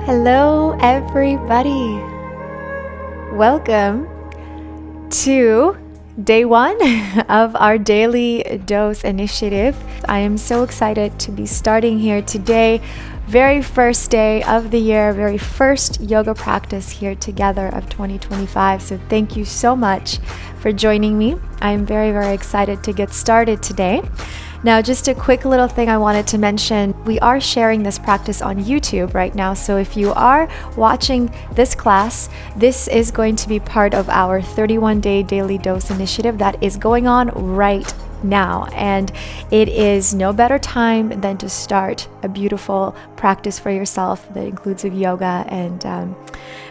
Hello, everybody. Welcome to day one of our daily dose initiative. I am so excited to be starting here today. Very first day of the year, very first yoga practice here together of 2025. So thank you so much for joining me. I'm very, very excited to get started today. Now, just a quick little thing I wanted to mention. We are sharing this practice on YouTube right now. So if you are watching this class, this is going to be part of our 31-day daily dose initiative that is going on right now. And it is no better time than to start a beautiful practice for yourself that includes of yoga and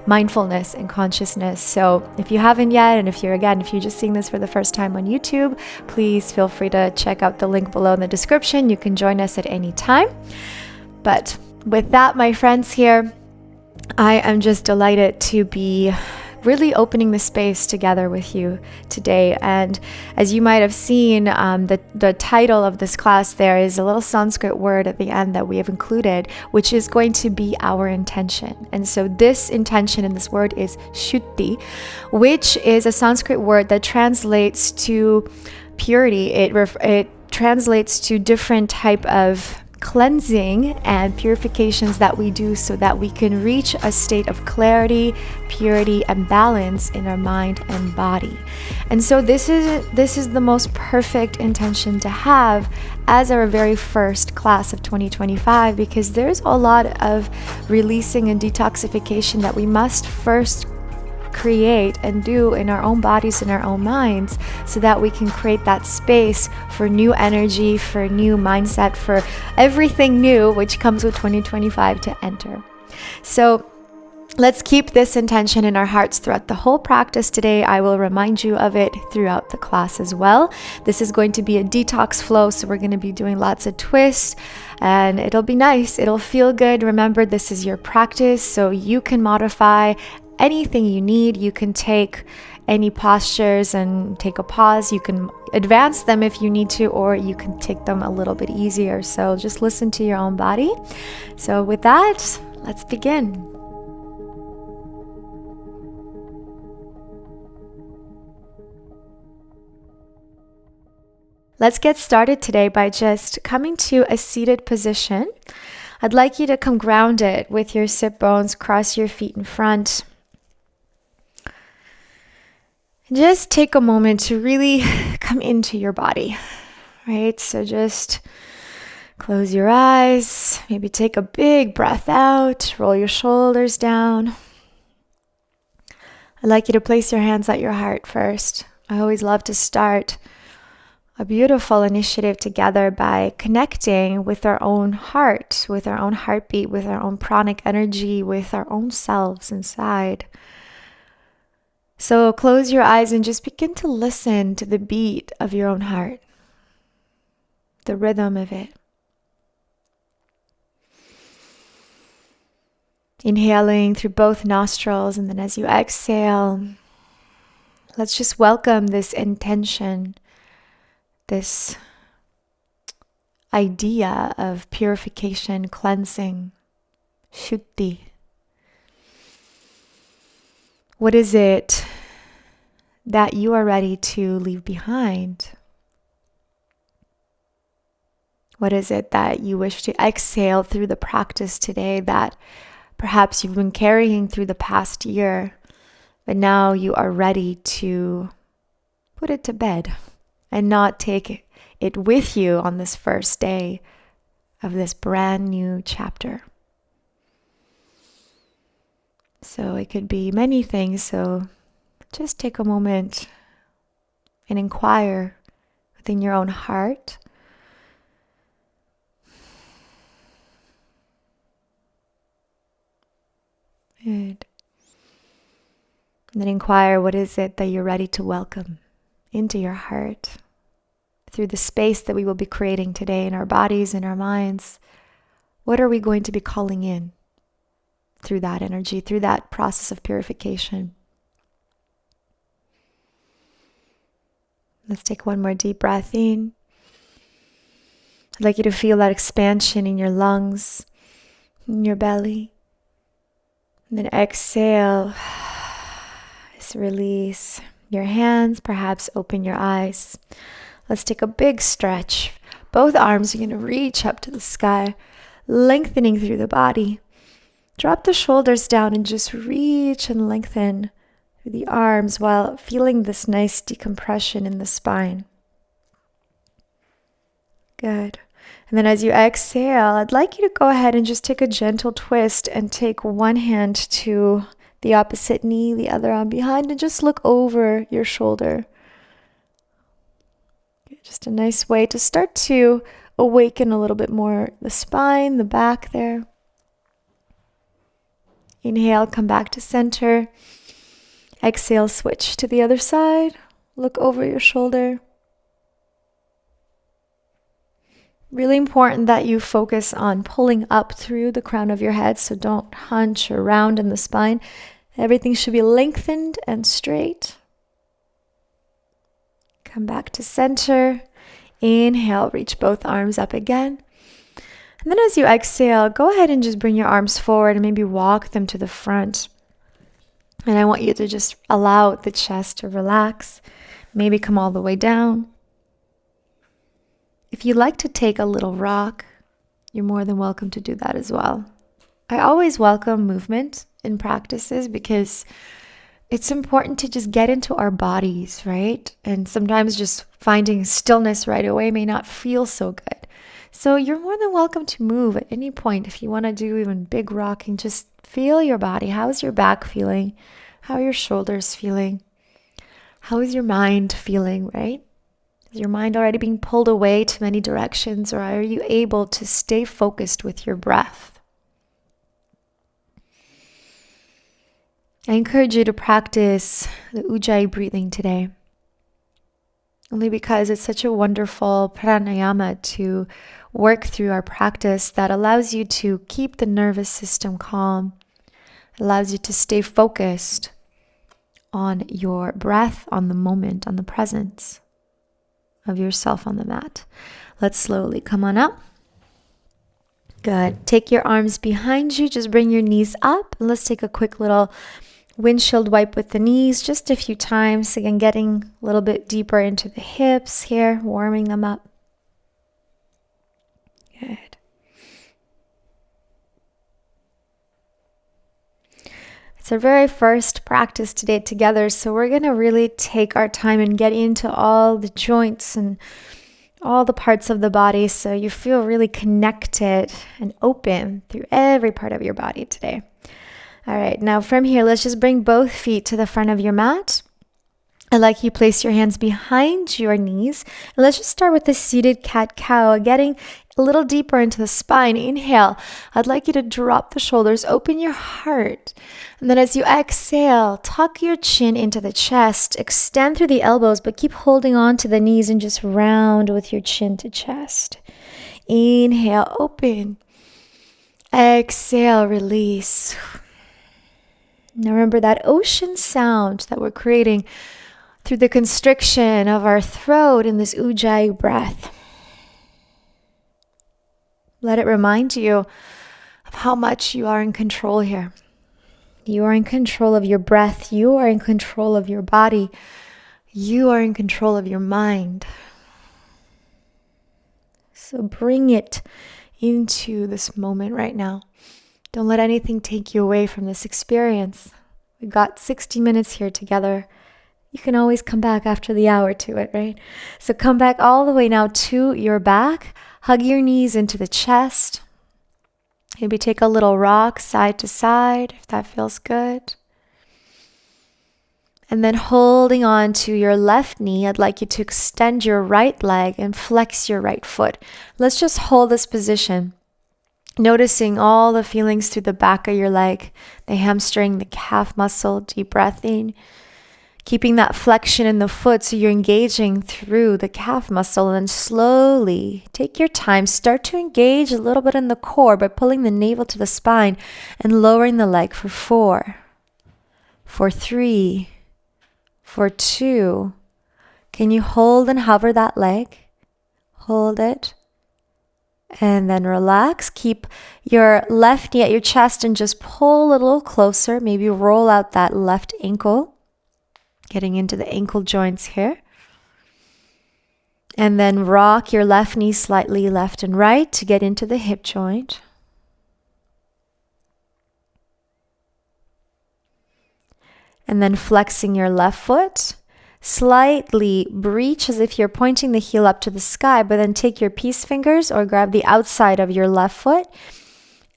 mindfulness and consciousness. So if you haven't yet, and if you're just seeing this for the first time on YouTube, please feel free to check out the link below in the description. You can join us at any time. But with that, my friends here, I am just delighted to be really opening the space together with you today. And as you might have seen, the title of this class, there is a little Sanskrit word at the end that we have included, which is going to be our intention. And so this intention in this word is Shuddhi, which is a Sanskrit word that translates to purity. It translates to different type of cleansing and purifications that we do so that we can reach a state of clarity, purity, and balance in our mind and body. And so this is the most perfect intention to have as our very first class of 2025, because there's a lot of releasing and detoxification that we must first create and do in our own bodies and our own minds, so that we can create that space for new energy, for new mindset, for everything new which comes with 2025 to enter. So let's keep this intention in our hearts throughout the whole practice today. I will remind you of it throughout the class as well. This is going to be a detox flow, so we're going to be doing lots of twists, and it'll be nice. It'll feel good. Remember, this is your practice, so you can modify anything you need. You can take any postures and take a pause. You can advance them if you need to, or you can take them a little bit easier. So just listen to your own body. So with that, let's begin. Let's get started today by just coming to a seated position. I'd like you to come grounded with your sit bones, cross your feet in front. Just take a moment to really come into your body, right? So just close your eyes, maybe take a big breath out, roll your shoulders down. I'd like you to place your hands at your heart first. I always love to start a beautiful initiative together by connecting with our own heart, with our own heartbeat, with our own pranic energy, with our own selves inside. So close your eyes and just begin to listen to the beat of your own heart, the rhythm of it. Inhaling through both nostrils, and then as you exhale, let's just welcome this intention, this idea of purification, cleansing, Shuddhi. What is it that you are ready to leave behind? What is it that you wish to exhale through the practice today that perhaps you've been carrying through the past year, but now you are ready to put it to bed and not take it with you on this first day of this brand new chapter? So it could be many things. So just take a moment and inquire within your own heart. Good. And then inquire, what is it that you're ready to welcome into your heart through the space that we will be creating today in our bodies and our minds? What are we going to be calling in through that energy, through that process of purification? Let's take one more deep breath in. I'd like you to feel that expansion in your lungs, in your belly. And then exhale. Just release your hands, perhaps open your eyes. Let's take a big stretch. Both arms are going to reach up to the sky, lengthening through the body. Drop the shoulders down and just reach and lengthen through the arms while feeling this nice decompression in the spine. Good. And then as you exhale, I'd like you to go ahead and just take a gentle twist and take one hand to the opposite knee, the other arm behind, and just look over your shoulder. Just a nice way to start to awaken a little bit more the spine, the back there. Inhale, come back to center. Exhale, switch to the other side. Look over your shoulder. Really important that you focus on pulling up through the crown of your head, so don't hunch or round in the spine. Everything should be lengthened and straight. Come back to center. Inhale, reach both arms up again. And then as you exhale, go ahead and just bring your arms forward and maybe walk them to the front. And I want you to just allow the chest to relax. Maybe come all the way down. If you'd like to take a little rock, you're more than welcome to do that as well. I always welcome movement in practices because it's important to just get into our bodies, right? And sometimes just finding stillness right away may not feel so good. So you're more than welcome to move at any point. If you want to do even big rocking, just feel your body. How is your back feeling? How are your shoulders feeling? How is your mind feeling, right? Is your mind already being pulled away to many directions, or are you able to stay focused with your breath? I encourage you to practice the Ujjayi breathing today, only because it's such a wonderful pranayama to work through our practice that allows you to keep the nervous system calm, allows you to stay focused on your breath, on the moment, on the presence of yourself on the mat. Let's slowly come on up. Good. Take your arms behind you. Just bring your knees up. And let's take a quick little windshield wipe with the knees, just a few times. Again, getting a little bit deeper into the hips here, warming them up. Good. It's our very first practice today together, so we're going to really take our time and get into all the joints and all the parts of the body so you feel really connected and open through every part of your body today. All right, now from here, let's just bring both feet to the front of your mat. I'd like you to place your hands behind your knees. And let's just start with the seated cat-cow, getting a little deeper into the spine. Inhale. I'd like you to drop the shoulders, open your heart. And then as you exhale, tuck your chin into the chest, extend through the elbows, but keep holding on to the knees and just round with your chin to chest. Inhale, open. Exhale, release. Now remember that ocean sound that we're creating through the constriction of our throat in this Ujjayi breath. Let it remind you of how much you are in control here. You are in control of your breath. You are in control of your body. You are in control of your mind. So bring it into this moment right now. Don't let anything take you away from this experience. We've got 60 minutes here together. You can always come back after the hour to it, right? So come back all the way now to your back. Hug your knees into the chest. Maybe take a little rock side to side if that feels good. And then holding on to your left knee, I'd like you to extend your right leg and flex your right foot. Let's just hold this position. Noticing all the feelings through the back of your leg, the hamstring, the calf muscle, deep breath in. Keeping that flexion in the foot so you're engaging through the calf muscle, and then slowly take your time. Start to engage a little bit in the core by pulling the navel to the spine and lowering the leg for 4, for 3, for 2. Can you hold and hover that leg? Hold it. And then relax. Keep your left knee at your chest and just pull a little closer. Maybe roll out that left ankle, getting into the ankle joints here. And then rock your left knee slightly left and right to get into the hip joint. And then flexing your left foot. Slightly breach as if you're pointing the heel up to the sky, but then take your peace fingers or grab the outside of your left foot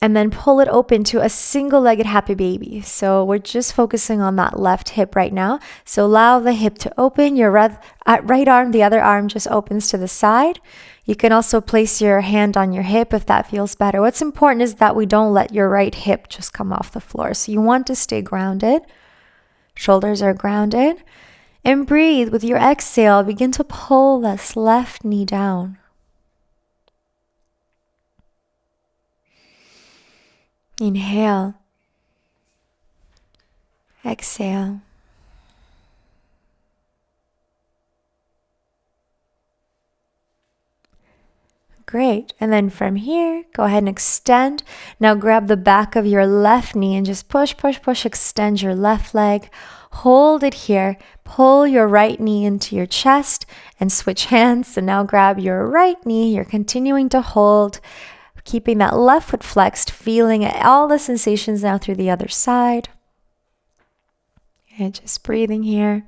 and then pull it open to a single-legged happy baby. So we're just focusing on that left hip right now. So allow the hip to open. Your right arm, the other arm just opens to the side. You can also place your hand on your hip if that feels better. What's important is that we don't let your right hip just come off the floor. So you want to stay grounded. Shoulders are grounded. And breathe with your exhale. Begin to pull this left knee down. Inhale. Exhale. Great. And then from here, go ahead and extend. Now grab the back of your left knee and just push, push, push. Extend your left leg. Hold it here. Pull your right knee into your chest and switch hands. So now grab your right knee. You're continuing to hold, keeping that left foot flexed, feeling all the sensations now through the other side. And just breathing here.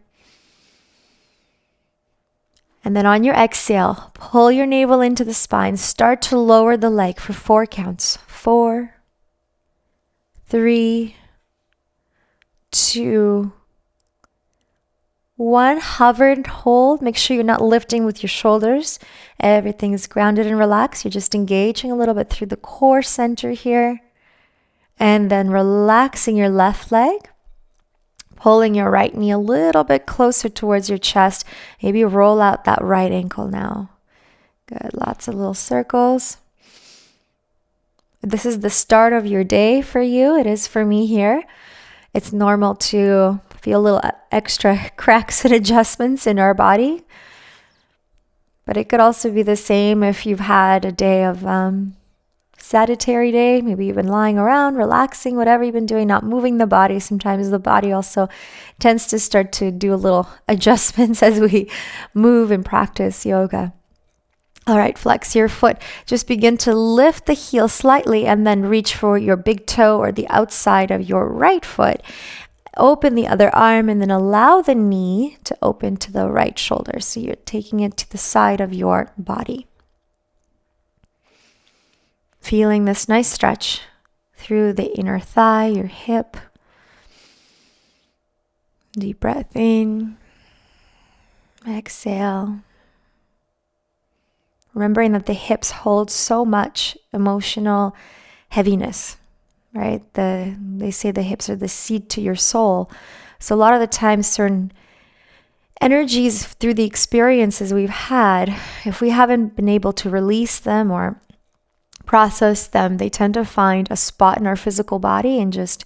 And then on your exhale, pull your navel into the spine. Start to lower the leg for 4 counts. 4, 3, 2, 1. Hover and hold. Make sure you're not lifting with your shoulders. Everything is grounded and relaxed. You're just engaging a little bit through the core center here. And then relaxing your left leg. Pulling your right knee a little bit closer towards your chest. Maybe roll out that right ankle now. Good. Lots of little circles. This is the start of your day for you. It is for me here. It's normal to feel a little extra cracks and adjustments in our body. But it could also be the same if you've had a day of sedentary day. Maybe you've been lying around, relaxing, whatever you've been doing, not moving the body. Sometimes the body also tends to start to do a little adjustments as we move and practice yoga. All right, flex your foot. Just begin to lift the heel slightly and then reach for your big toe or the outside of your right foot. Open the other arm and then allow the knee to open to the right shoulder. So you're taking it to the side of your body. Feeling this nice stretch through the inner thigh, your hip. Deep breath in. Exhale. Remembering that the hips hold so much emotional heaviness, right? They say the hips are the seat to your soul. So a lot of the times certain energies through the experiences we've had, if we haven't been able to release them or process them, they tend to find a spot in our physical body and just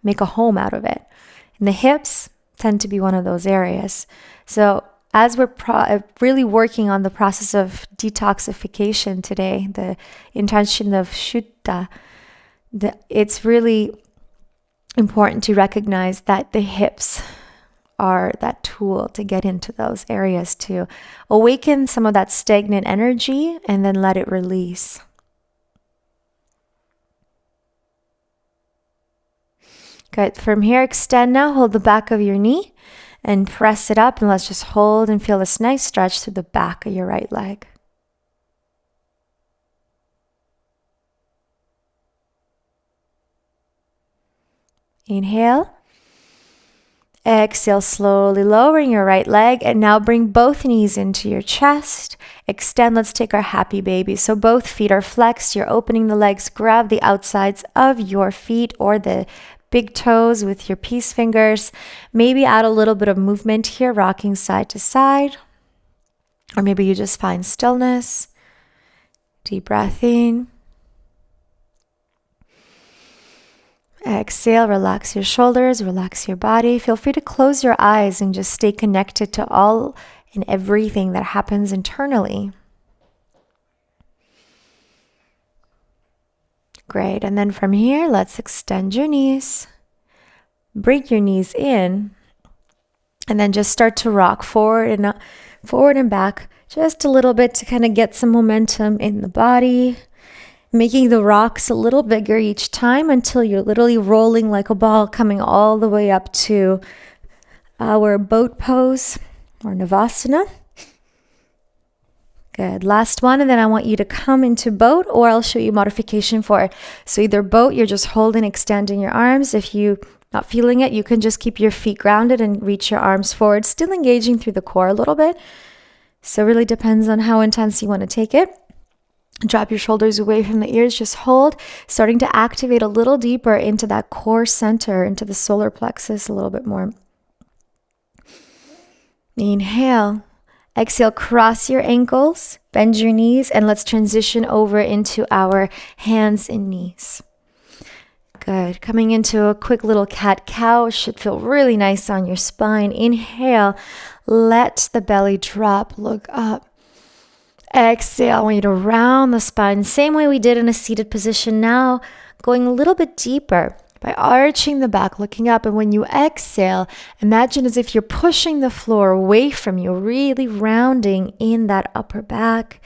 make a home out of it. And the hips tend to be one of those areas. So as we're really working on the process of detoxification today, the intention of Shuddhi, it's really important to recognize that the hips are that tool to get into those areas to awaken some of that stagnant energy and then let it release. Good. From here, extend now. Hold the back of your knee and press it up. And let's just hold and feel this nice stretch through the back of your right leg. Inhale. Exhale, slowly lowering your right leg. And now bring both knees into your chest. Extend. Let's take our happy baby. So both feet are flexed. You're opening the legs. Grab the outsides of your feet or the big toes with your peace fingers. Maybe add a little bit of movement here, rocking side to side. Or maybe you just find stillness. Deep breath in. Exhale, relax your shoulders, relax your body. Feel free to close your eyes and just stay connected to all and everything that happens internally. Great. And then from here, let's extend your knees. Bring your knees in. And then just start to rock forward and back just a little bit to kind of get some momentum in the body. Making the rocks a little bigger each time until you're literally rolling like a ball, coming all the way up to our boat pose or Navasana. Good. Last one, and then I want you to come into boat, or I'll show you modification for it. So either boat, you're just holding, extending your arms. If you're not feeling it, you can just keep your feet grounded and reach your arms forward, still engaging through the core a little bit. So it really depends on how intense you want to take it. Drop your shoulders away from the ears, just hold, starting to activate a little deeper into that core center, into the solar plexus a little bit more. Inhale. Exhale, cross your ankles, bend your knees, and let's transition over into our hands and knees. Good. Coming into a quick little cat-cow. Should feel really nice on your spine. Inhale, let the belly drop, look up. Exhale, I want you to round the spine. Same way we did in a seated position. Now, going a little bit deeper by arching the back, looking up. And when you exhale, imagine as if you're pushing the floor away from you, really rounding in that upper back.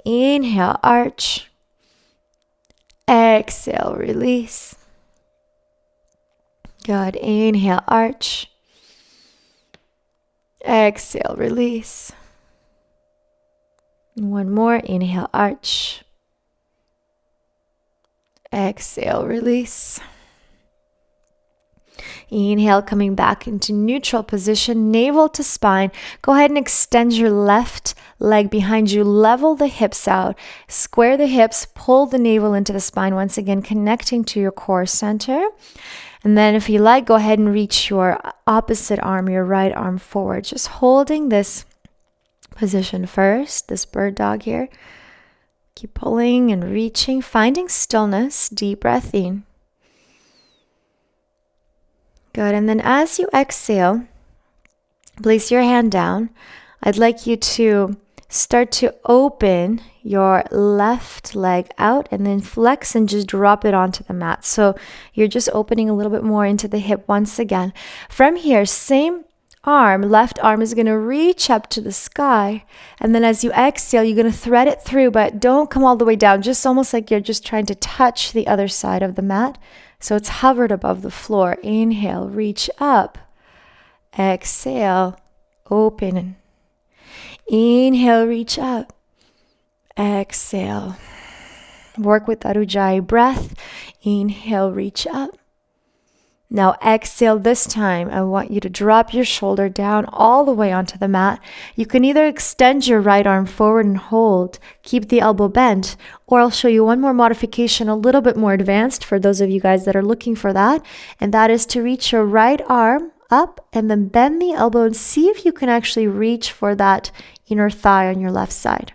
Inhale, arch. Exhale, release. Good. Inhale, arch. Exhale, release. One more. Inhale, arch. Exhale, release. Inhale, coming back into neutral position, navel to spine. Go ahead and extend your left leg behind you. Level the hips out. Square the hips. Pull the navel into the spine. Once again, connecting to your core center. And then if you like, go ahead and reach your opposite arm, your right arm forward. Just holding this position first, this bird dog here. Keep pulling and reaching, finding stillness. Deep breath in. Good. And then as you exhale, place your hand down. I'd like you to start to open your left leg out and then flex and just drop it onto the mat. So you're just opening a little bit more into the hip once again. From here, same arm, left arm is going to reach up to the sky. And then as you exhale, you're going to thread it through, but don't come all the way down. Just almost like you're just trying to touch the other side of the mat. So it's hovered above the floor. Inhale, reach up. Exhale, open. Inhale, reach up. Exhale. Work with that Ujjayi breath. Inhale, reach up. Now exhale this time. I want you to drop your shoulder down all the way onto the mat. You can either extend your right arm forward and hold, keep the elbow bent, or I'll show you one more modification a little bit more advanced for those of you guys that are looking for that. And that is to reach your right arm up and then bend the elbow and see if you can actually reach for that inner thigh on your left side.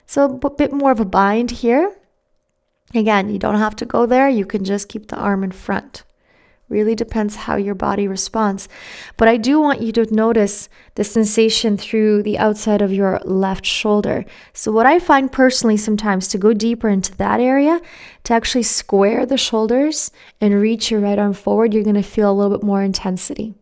So a bit more of a bind here. Again, you don't have to go there. You can just keep the arm in front. Really depends how your body responds. But I do want you to notice the sensation through the outside of your left shoulder. So what I find personally sometimes to go deeper into that area, to actually square the shoulders and reach your right arm forward, you're going to feel a little bit more intensity.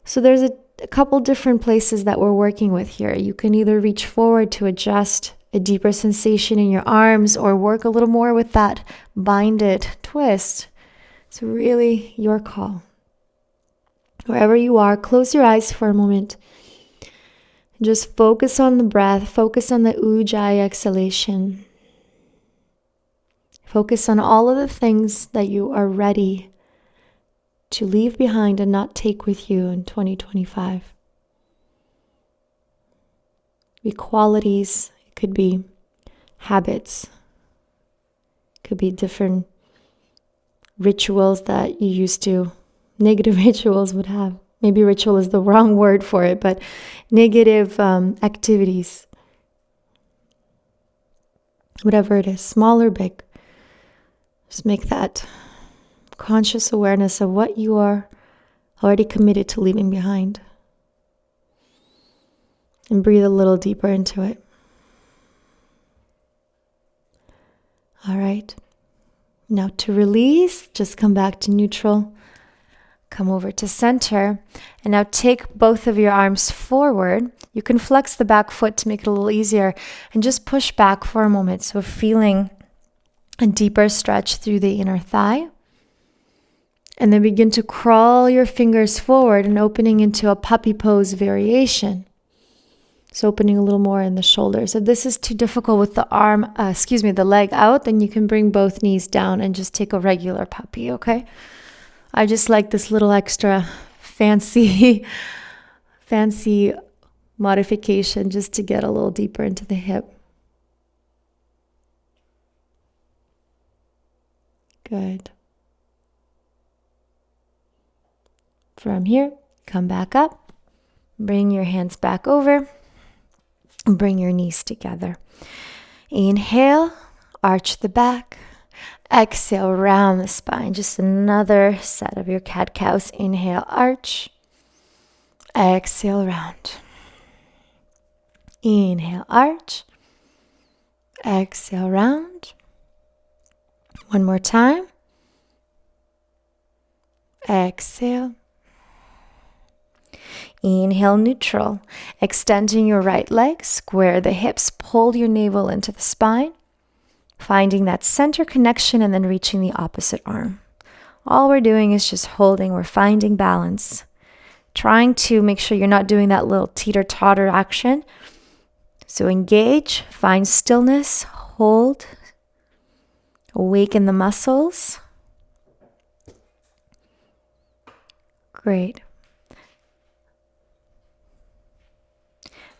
So there's a couple different places that we're working with here. You can either reach forward to adjust a deeper sensation in your arms or work a little more with that binded twist. It's really your call. Wherever you are, close your eyes for a moment. Just focus on the breath. Focus on the Ujjayi exhalation. Focus on all of the things that you are ready to leave behind and not take with you in 2025. It could be qualities. It could be habits. It could be different rituals that you used to, negative rituals would have. Maybe ritual is the wrong word for it, but negative activities. Whatever it is, small or big. Just make that conscious awareness of what you are already committed to leaving behind. And breathe a little deeper into it. All right. Now to release, just come back to neutral. Come over to center. And now take both of your arms forward. You can flex the back foot to make it a little easier. And just push back for a moment. So feeling a deeper stretch through the inner thigh. And then begin to crawl your fingers forward and opening into a puppy pose variation. So opening a little more in the shoulders. If this is too difficult with the the leg out, then you can bring both knees down and just take a regular puppy, okay? I just like this little extra fancy modification just to get a little deeper into the hip. Good. From here, come back up. Bring your hands back over. Bring your knees together. Inhale, arch the back. Exhale, round the spine. Just another set of your cat-cows. Inhale, arch. Exhale, round. Inhale, arch. Exhale, round. One more time. Exhale. Inhale, neutral. Extending your right leg, square the hips, pull your navel into the spine, finding that center connection and then reaching the opposite arm. All we're doing is just holding, we're finding balance. Trying to make sure you're not doing that little teeter-totter action. So engage, find stillness, hold, awaken the muscles. Great.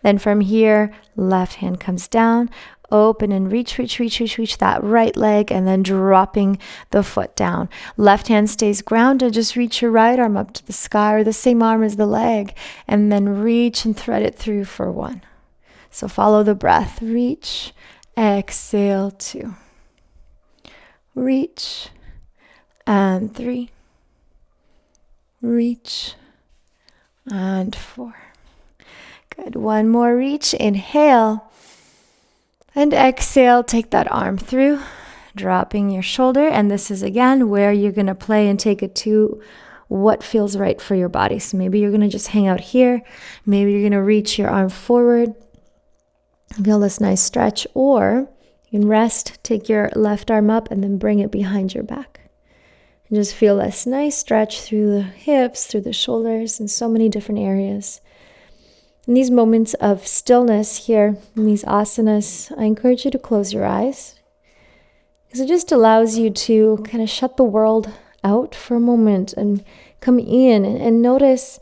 Then from here, left hand comes down, open and reach that right leg and then dropping the foot down. Left hand stays grounded, just reach your right arm up to the sky or the same arm as the leg and then reach and thread it through for one. So follow the breath, reach, exhale, 2. Reach and 3. Reach and 4. Good. One more reach. Inhale and exhale. Take that arm through, dropping your shoulder. And this is again where you're going to play and take it to what feels right for your body. So maybe you're going to just hang out here. Maybe you're going to reach your arm forward. Feel this nice stretch. Or you can rest, take your left arm up and then bring it behind your back. And just feel this nice stretch through the hips, through the shoulders, in so many different areas. In these moments of stillness here, in these asanas, I encourage you to close your eyes because it just allows you to kind of shut the world out for a moment and come in and notice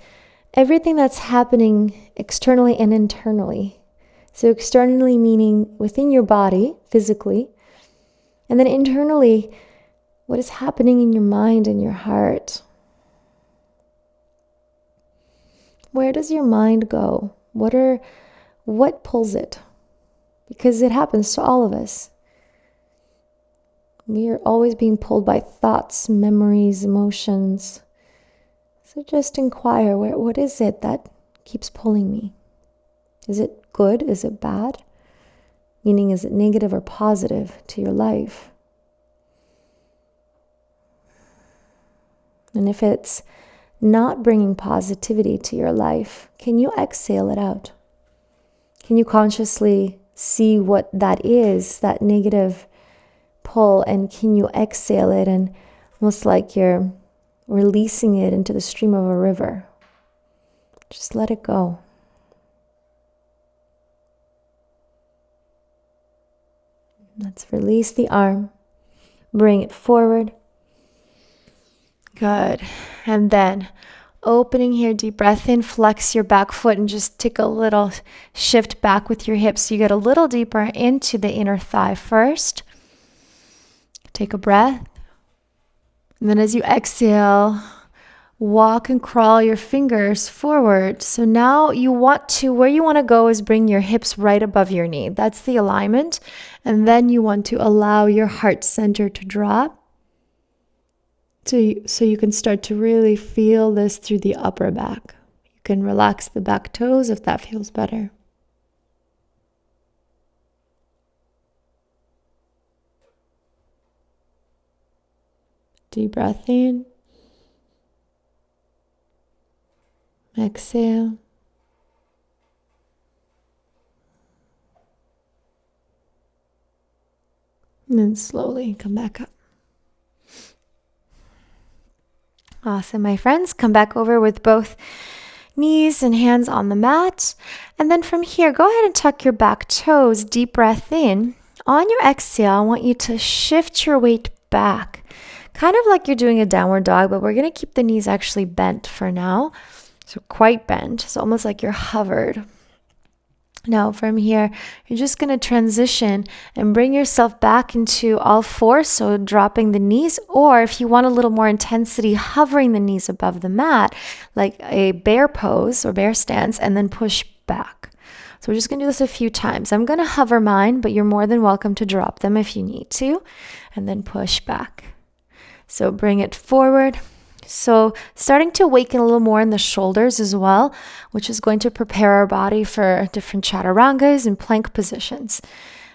everything that's happening externally and internally. So externally meaning within your body, physically, and then internally, what is happening in your mind and your heart. Where does your mind go? What pulls it? Because it happens to all of us. We are always being pulled by thoughts, memories, emotions. So just inquire, what is it that keeps pulling me? Is it good? Is it bad? Meaning, is it negative or positive to your life? And if it's not bringing positivity to your life, can you exhale it out? Can you consciously see what that is, that negative pull, and can you exhale it and almost like you're releasing it into the stream of a river? Just let it go. Let's release the arm, bring it forward. Good. And then opening here, deep breath in, flex your back foot and just take a little shift back with your hips. So you get a little deeper into the inner thigh first. Take a breath. And then as you exhale, walk and crawl your fingers forward. So now where you want to go is bring your hips right above your knee. That's the alignment. And then you want to allow your heart center to drop. So you can start to really feel this through the upper back. You can relax the back toes if that feels better. Deep breath in. Exhale. And then slowly come back up. Awesome, my friends. Come back over with both knees and hands on the mat. And then from here, go ahead and tuck your back toes. Deep breath in. On your exhale, I want you to shift your weight back. Kind of like you're doing a downward dog, but we're going to keep the knees actually bent for now. So quite bent. It's almost like you're hovered. Now from here, you're just going to transition and bring yourself back into all fours, so dropping the knees, or if you want a little more intensity, hovering the knees above the mat, like a bear pose or bear stance, and then push back. So we're just going to do this a few times. I'm going to hover mine, but you're more than welcome to drop them if you need to, and then push back. So bring it forward. So starting to awaken a little more in the shoulders as well, which is going to prepare our body for different chaturangas and plank positions.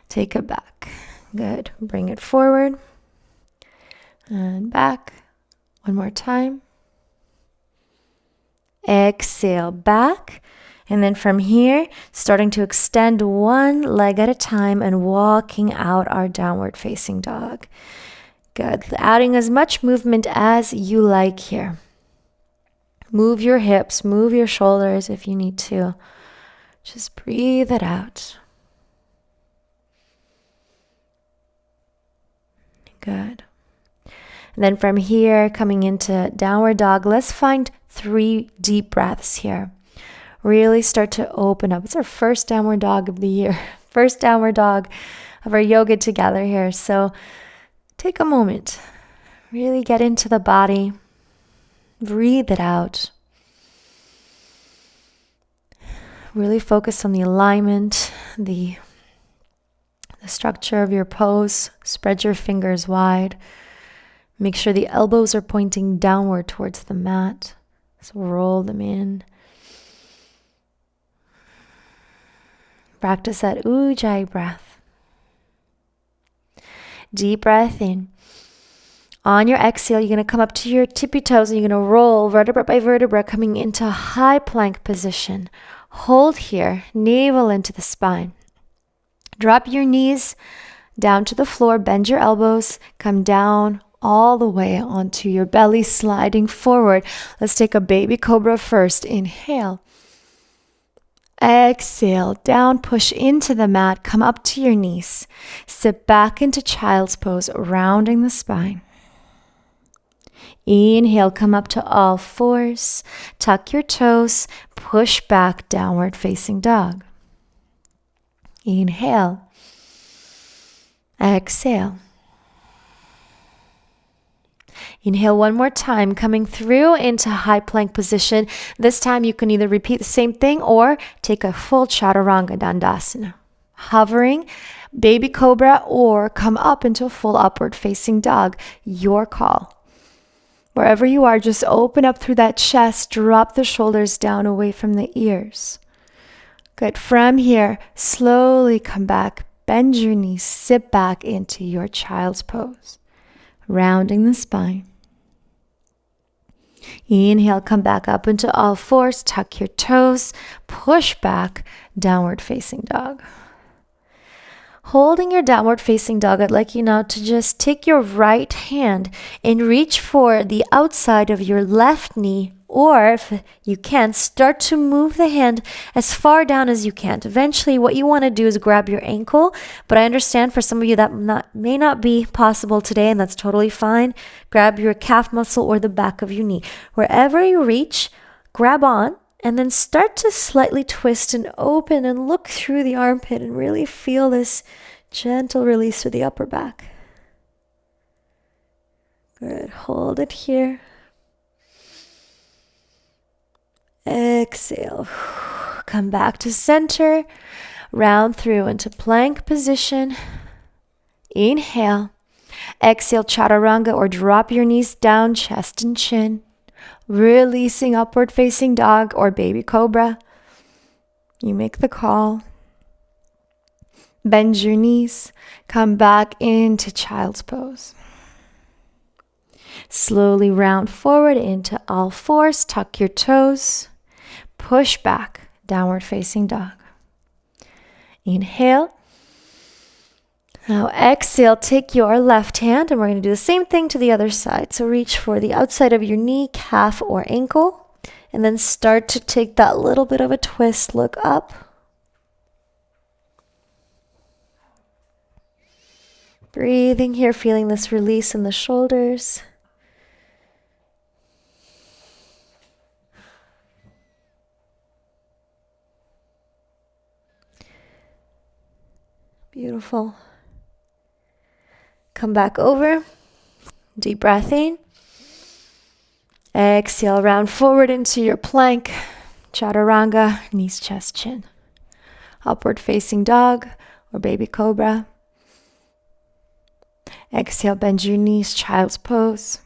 Take it back. Good. Bring it forward and back. One more time. Exhale back. And then from here, starting to extend one leg at a time and walking out our downward facing dog. Good. Adding as much movement as you like here. Move your hips, move your shoulders if you need to. Just breathe it out. Good. And then from here, coming into downward dog, let's find 3 deep breaths here. Really start to open up. It's our first downward dog of the year. First downward dog of our yoga together here. So take a moment, really get into the body, breathe it out. Really focus on the alignment, the structure of your pose. Spread your fingers wide. Make sure the elbows are pointing downward towards the mat. So roll them in. Practice that Ujjayi breath. Deep breath in. On your exhale, you're going to come up to your tippy toes and you're going to roll vertebra by vertebra, coming into high plank position. Hold here, navel into the spine. Drop your knees down to the floor, bend your elbows, come down all the way onto your belly, sliding forward. Let's take a baby cobra first. Inhale. Exhale, down, push into the mat, come up to your knees. Sit back into child's pose, rounding the spine. Inhale, come up to all fours, tuck your toes, push back, downward facing dog. Inhale. Exhale. Inhale one more time, coming through into high plank position. This time you can either repeat the same thing or take a full chaturanga dandasana. Hovering, baby cobra, or come up into a full upward facing dog. Your call. Wherever you are, just open up through that chest, drop the shoulders down away from the ears. Good. From here, slowly come back, bend your knees, sit back into your child's pose. Rounding the spine. Inhale, come back up into all fours, tuck your toes, push back, downward facing dog. Holding your downward facing dog, I'd like you now to just take your right hand and reach for the outside of your left knee, or if you can, start to move the hand as far down as you can. Eventually, what you want to do is grab your ankle, but I understand for some of you that may not be possible today, and that's totally fine. Grab your calf muscle or the back of your knee. Wherever you reach, grab on, and then start to slightly twist and open and look through the armpit and really feel this gentle release to the upper back. Good. Hold it here. Exhale. Come back to center. Round through into plank position. Inhale. Exhale, chaturanga, or drop your knees down, chest and chin. Releasing upward facing dog or baby cobra. You make the call. Bend your knees. Come back into child's pose. Slowly round forward into all fours. Tuck your toes. Push back, downward facing dog. Inhale. Now exhale, take your left hand and we're going to do the same thing to the other side. So reach for the outside of your knee, calf, or ankle. And then start to take that little bit of a twist. Look up. Breathing here, feeling this release in the shoulders. Beautiful. Come back over. Deep breath in. Exhale, round forward into your plank. Chaturanga, knees, chest, chin. Upward facing dog or baby cobra. Exhale, bend your knees, child's pose.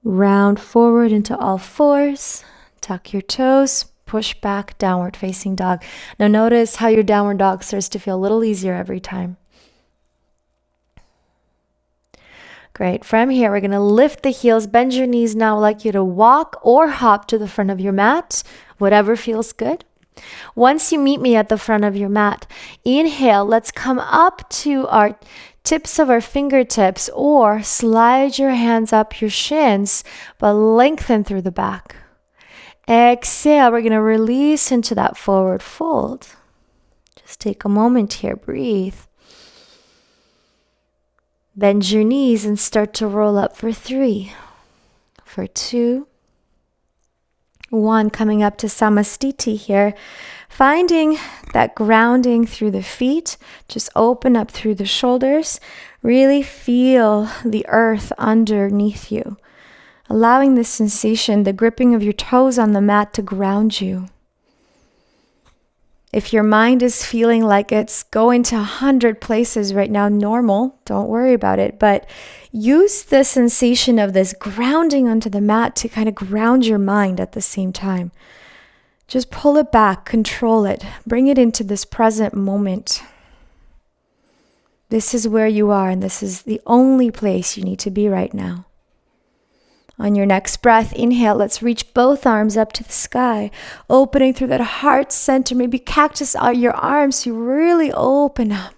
Round forward into all fours. Tuck your toes. Push back, downward facing dog. Now notice how your downward dog starts to feel a little easier every time. Great. From here, we're going to lift the heels, bend your knees. Now I'd like you to walk or hop to the front of your mat, whatever feels good. Once you meet me at the front of your mat, inhale, let's come up to our tips of our fingertips or slide your hands up your shins, but lengthen through the back. Exhale, we're going to release into that forward fold. Just take a moment here, breathe. Bend your knees and start to roll up for 3, for 2, 1. Coming up to Samastiti here. Finding that grounding through the feet. Just open up through the shoulders. Really feel the earth underneath you. Allowing this sensation, the gripping of your toes on the mat to ground you. If your mind is feeling like it's going to 100 places right now, normal, don't worry about it. But use the sensation of this grounding onto the mat to kind of ground your mind at the same time. Just pull it back, control it, bring it into this present moment. This is where you are, and this is the only place you need to be right now. On your next breath, inhale, let's reach both arms up to the sky, opening through that heart center, maybe cactus out your arms so you really open up.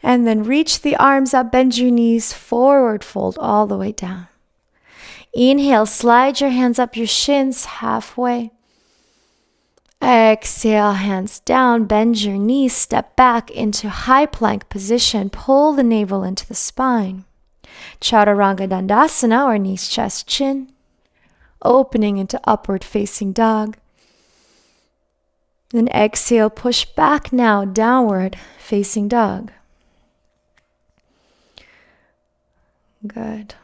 And then reach the arms up, bend your knees, forward fold all the way down. Inhale, slide your hands up your shins halfway. Exhale, hands down, bend your knees, step back into high plank position, pull the navel into the spine. Chaturanga Dandasana or knees, chest, chin. Opening into upward facing dog. Then exhale, push back now, downward facing dog. Good.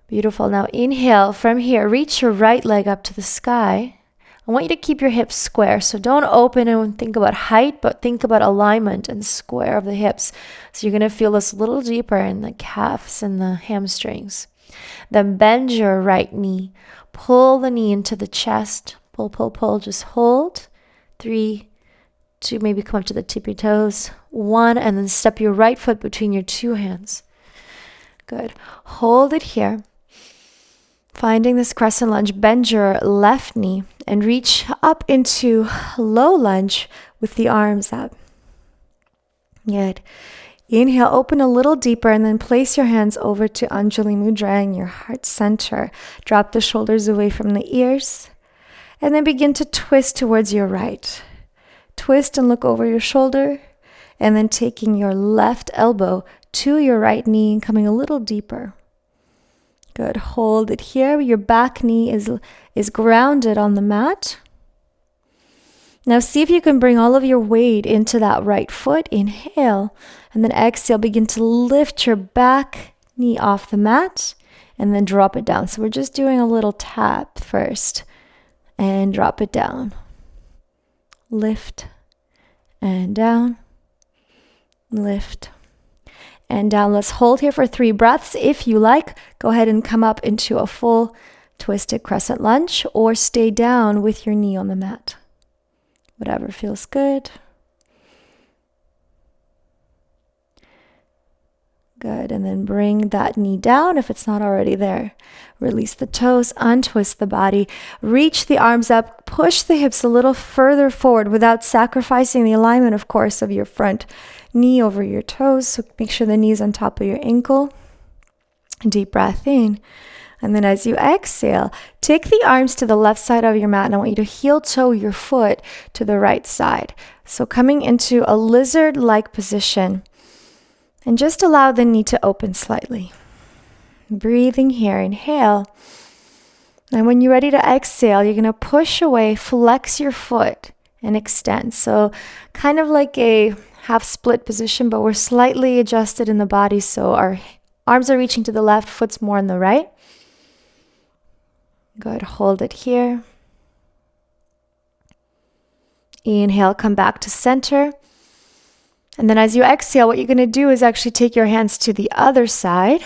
Beautiful. Now inhale from here, reach your right leg up to the sky. I want you to keep your hips square. So don't open and think about height, but think about alignment and square of the hips. So you're going to feel this a little deeper in the calves and the hamstrings. Then bend your right knee. Pull the knee into the chest. Pull, pull, pull. Just hold. 3, 2, maybe come up to the tip of your toes. 1, and then step your right foot between your 2 hands. Good. Hold it here. Finding this crescent lunge, bend your left knee and reach up into low lunge with the arms up. Good. Inhale, open a little deeper and then place your hands over to Anjali Mudra in your heart center. Drop the shoulders away from the ears and then begin to twist towards your right. Twist and look over your shoulder and then taking your left elbow to your right knee and coming a little deeper. Good. Hold it here. Your back knee is grounded on the mat. Now see if you can bring all of your weight into that right foot. Inhale. And then exhale. Begin to lift your back knee off the mat. And then drop it down. So we're just doing a little tap first. And drop it down. Lift. And down. Lift. And down. Let's hold here for 3 breaths. If you like, go ahead and come up into a full twisted crescent lunge or stay down with your knee on the mat. Whatever feels good. Good. And then bring that knee down if it's not already there. Release the toes, untwist the body, reach the arms up, push the hips a little further forward without sacrificing the alignment, of course, of your front knee over your toes. So make sure the knee's on top of your ankle. Deep breath in. And then as you exhale, take the arms to the left side of your mat, and I want you to heel toe your foot to the right side. So coming into a lizard-like position. And just allow the knee to open slightly. Breathing here, inhale. And when you're ready to exhale, you're going to push away, flex your foot, and extend. So kind of like a half split position, but we're slightly adjusted in the body. So our arms are reaching to the left, foot's more on the right. Good, hold it here. Inhale, come back to center. And then as you exhale, what you're going to do is actually take your hands to the other side,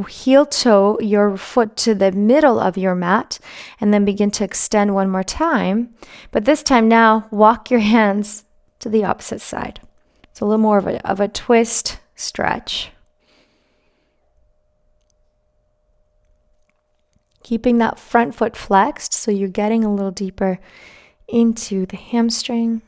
heel toe your foot to the middle of your mat, and then begin to extend one more time. But this time now, walk your hands to the opposite side. It's a little more of a twist stretch. Keeping that front foot flexed so you're getting a little deeper into the hamstring.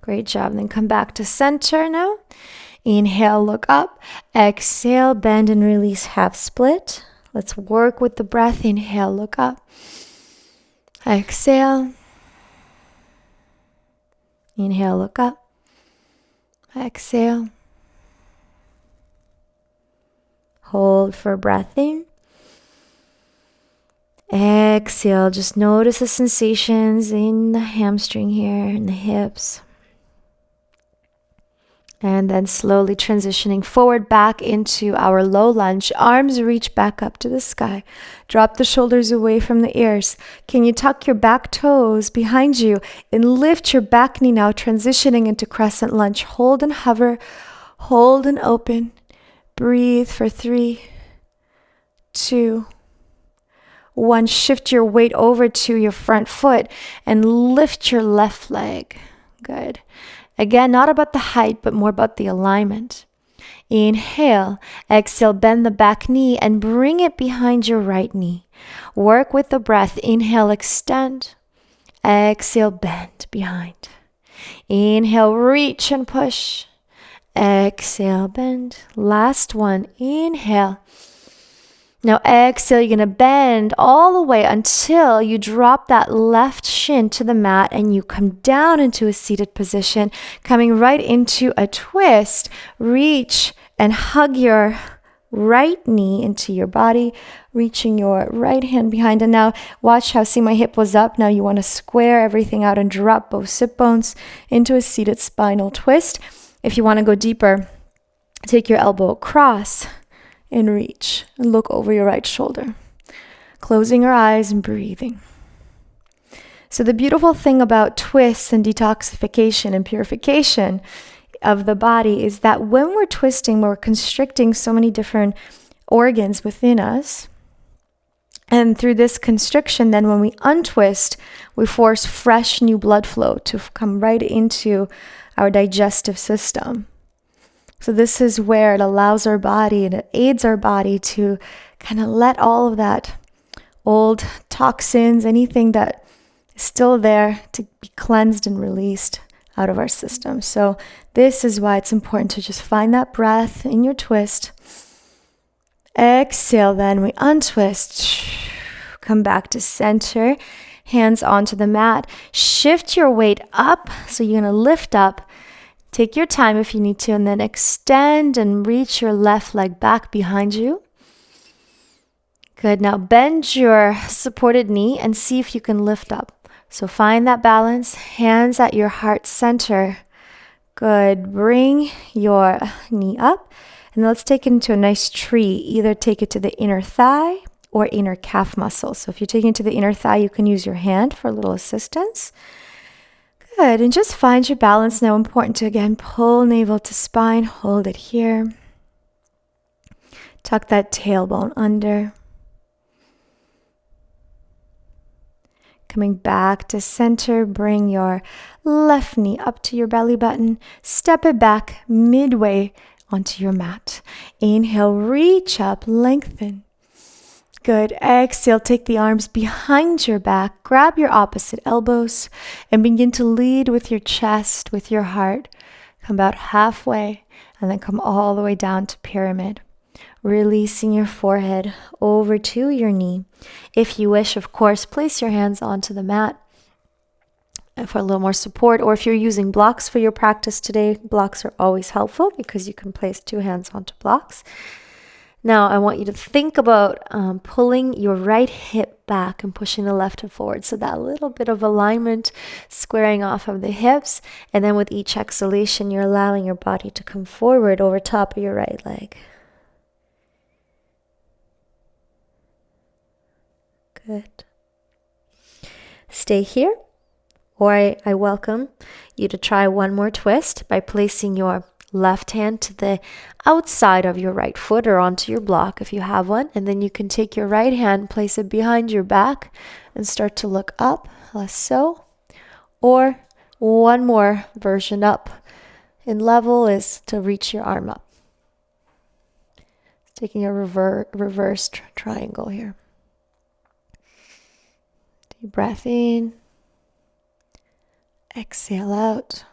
Great job. And then come back to center now. Inhale, look up. Exhale, bend and release, half split. Let's work with the breath. Inhale, look up. Exhale. Inhale, look up. Exhale. Hold for breath in. Exhale. Just notice the sensations in the hamstring here, in the hips. And then slowly transitioning forward back into our low lunge. Arms reach back up to the sky. Drop the shoulders away from the ears. Can you tuck your back toes behind you and lift your back knee now, transitioning into crescent lunge. Hold and hover. Hold and open. Breathe for 3, 2, 1. Shift your weight over to your front foot and lift your left leg. Good. Again, not about the height, but more about the alignment. Inhale, exhale, bend the back knee and bring it behind your right knee. Work with the breath. Inhale, extend. Exhale, bend behind. Inhale, reach and push. Exhale, bend. Last one. Inhale. Now exhale, you're going to bend all the way until you drop that left shin to the mat and you come down into a seated position, coming right into a twist. Reach and hug your right knee into your body, reaching your right hand behind. And now watch how, see my hip was up. Now you want to square everything out and drop both sit bones into a seated spinal twist. If you want to go deeper, take your elbow across and reach and look over your right shoulder. Closing your eyes and breathing. So the beautiful thing about twists and detoxification and purification of the body is that when we're twisting, we're constricting so many different organs within us. And through this constriction, then when we untwist, we force fresh new blood flow to come right into our digestive system. So this is where it allows our body and it aids our body to kind of let all of that old toxins, anything that is still there, to be cleansed and released out of our system. So this is why it's important to just find that breath in your twist. Exhale, then we untwist. Come back to center. Hands onto the mat. Shift your weight up. So you're going to lift up. Take your time if you need to, and then extend and reach your left leg back behind you. Good. Now bend your supported knee and see if you can lift up. So find that balance. Hands at your heart center. Good. Bring your knee up. And let's take it into a nice tree. Either take it to the inner thigh or inner calf muscle. So if you're taking it to the inner thigh, you can use your hand for a little assistance. Good, and just find your balance now. Important to, again, pull navel to spine, hold it here. Tuck that tailbone under. Coming back to center, bring your left knee up to your belly button. Step it back midway onto your mat. Inhale, reach up, lengthen. Good. Exhale, take the arms behind your back. Grab your opposite elbows and begin to lead with your chest, with your heart. Come about halfway and then come all the way down to pyramid. Releasing your forehead over to your knee. If you wish, of course, place your hands onto the mat for a little more support. Or if you're using blocks for your practice today, blocks are always helpful because you can place 2 hands onto blocks. Now, I want you to think about pulling your right hip back and pushing the left hip forward. So that little bit of alignment, squaring off of the hips. And then with each exhalation, you're allowing your body to come forward over top of your right leg. Good. Stay here, or I welcome you to try one more twist by placing your left hand to the outside of your right foot or onto your block if you have one. And then you can take your right hand, place it behind your back and start to look up, like so. Or one more version up in level is to reach your arm up. Taking a reversed triangle here. Deep breath in. Exhale out.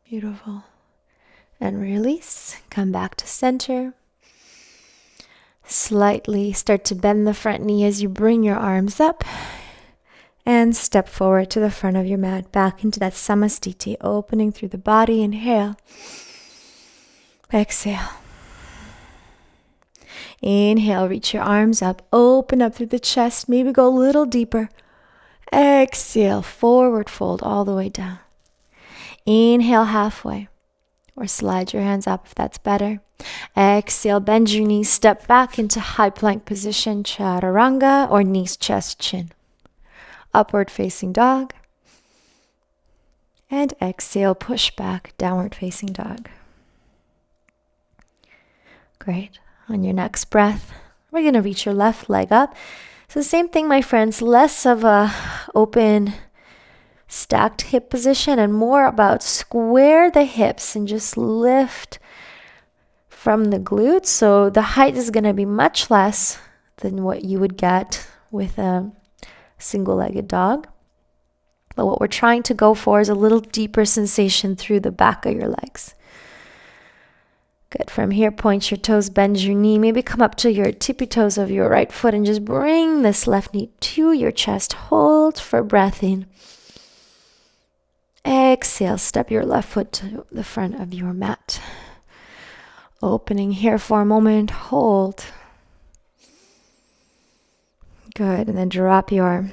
Beautiful. And release. Come back to center. Slightly start to bend the front knee as you bring your arms up. And step forward to the front of your mat. Back into that samastiti. Opening through the body. Inhale. Exhale. Inhale, reach your arms up, open up through the chest, maybe go a little deeper. Exhale, forward fold all the way down. Inhale halfway, or slide your hands up if that's better. Exhale, bend your knees, step back into high plank position, chaturanga, or knees, chest, chin. Upward facing dog. And exhale, push back, downward facing dog. Great. On your next breath, we're going to reach your left leg up. So same thing, my friends, less of a open, stacked hip position and more about square the hips and just lift from the glutes. So the height is going to be much less than what you would get with a single-legged dog. But what we're trying to go for is a little deeper sensation through the back of your legs. Good. From here, point your toes, bend your knee. Maybe come up to your tippy toes of your right foot and just bring this left knee to your chest. Hold for breath in. Exhale, step your left foot to the front of your mat. Opening here for a moment. Hold. Good. And then drop your